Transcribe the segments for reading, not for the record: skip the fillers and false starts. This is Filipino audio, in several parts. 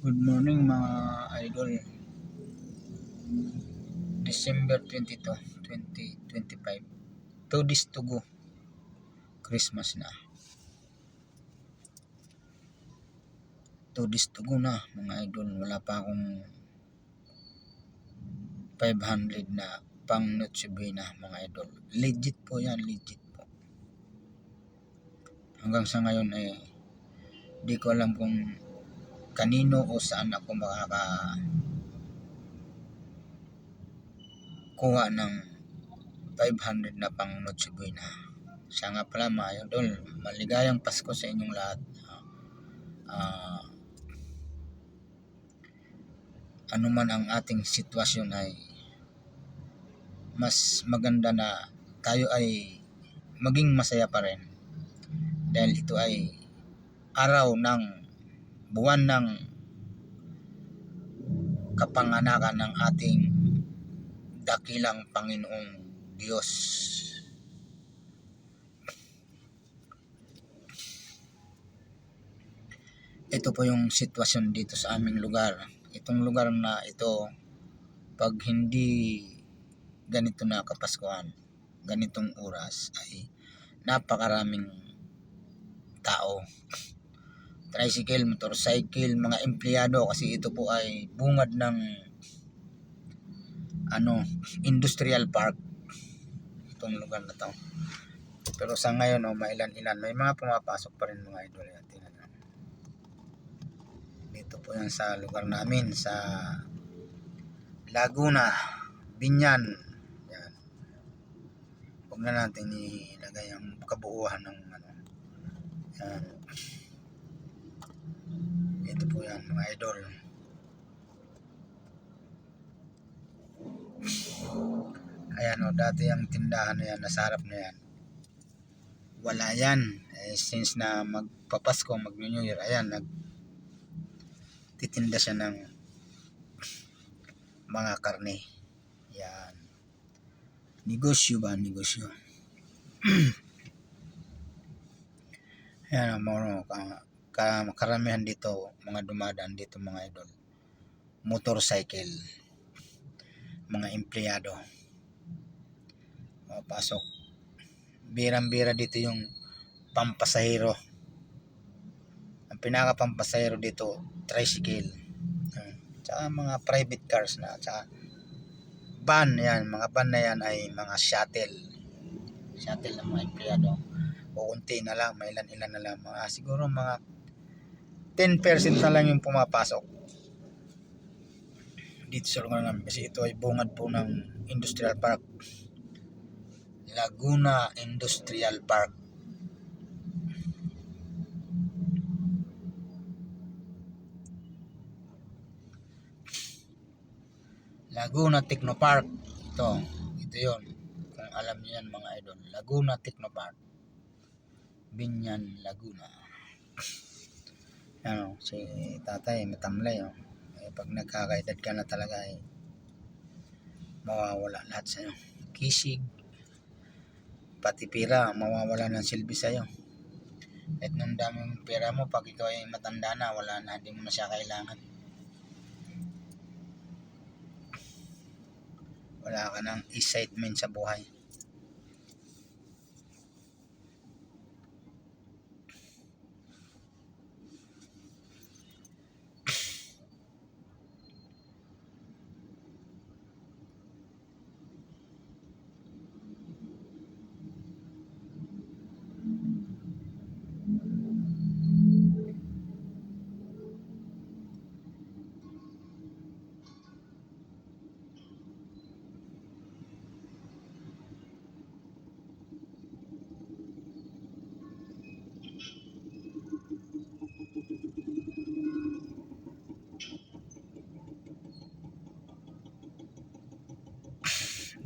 Good morning mga idol. December 22, 2025. 2 days to go. Christmas na. 2 days to go na mga idol. Wala pa akong 500 na pang Noche Buena mga idol. Legit po yan, legit po. Hanggang sa ngayon ay di ko alam kung kanino o saan ako kuha ng 500 na pang Noche Buena. Siya nga pala mga idol, maligayang Pasko sa inyong lahat. Ano man ang ating sitwasyon ay mas maganda na tayo ay maging masaya pa rin. Dahil ito ay araw ng buwan ng kapanganakan ng ating dakilang Panginoong Diyos. Ito po yung sitwasyon dito sa aming lugar. Itong lugar na ito, pag hindi ganito na Kapaskuhan, ganitong oras, ay napakaraming tao. Tricycle, motorcycle, mga empleyado, kasi ito po ay bungad ng industrial park, itong lugar na to. Pero sa ngayon mailan-ilan, may mga pumapasok pa rin mga idol. Dito po yan sa lugar namin sa Laguna, Binyan. Yan. Huwag na natin ilagay ang kabuuan ng yan. Ito po yan mga idol. Ayan dati ang tindahan na yan, nasa harap na yan. Wala yan. Since na magpapasko, mag-New Year, ayan, nagtitinda siya ng mga karne. Yan. Negosyo ba? Negosyo. Ayan, karamihan dito, mga dumadaan dito mga idol. Motorcycle. Mga empleyado. Pasok. Birang-bira dito yung pampasahero. Ang pinaka-pampasahero dito, tricycle. Tsaka mga private cars na, tsaka van. Yan, mga van na yan ay mga shuttle. Shuttle ng mga empleyado. O unti na lang, may ilan-ilan na lang. Siguro mga 10% na lang yung pumapasok dito sa lugar namin. Kasi ito ay bungad po ng industrial park. Laguna Industrial Park. Laguna Technopark. Ito yun. Kung alam niyo yan mga idol. Laguna Technopark. Binyan, Laguna. Yan si tatay matamlay. Pag nagkakaedad ka na talaga mawawala lahat sa'yo. Kisig, pati pira, mawawala ng silbi sa'yo. At nung daming pera mo, pag ikaw ay matanda na, wala na, hindi mo na siya kailangan. Wala ka ng excitement sa buhay.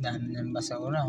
Dami ng basura.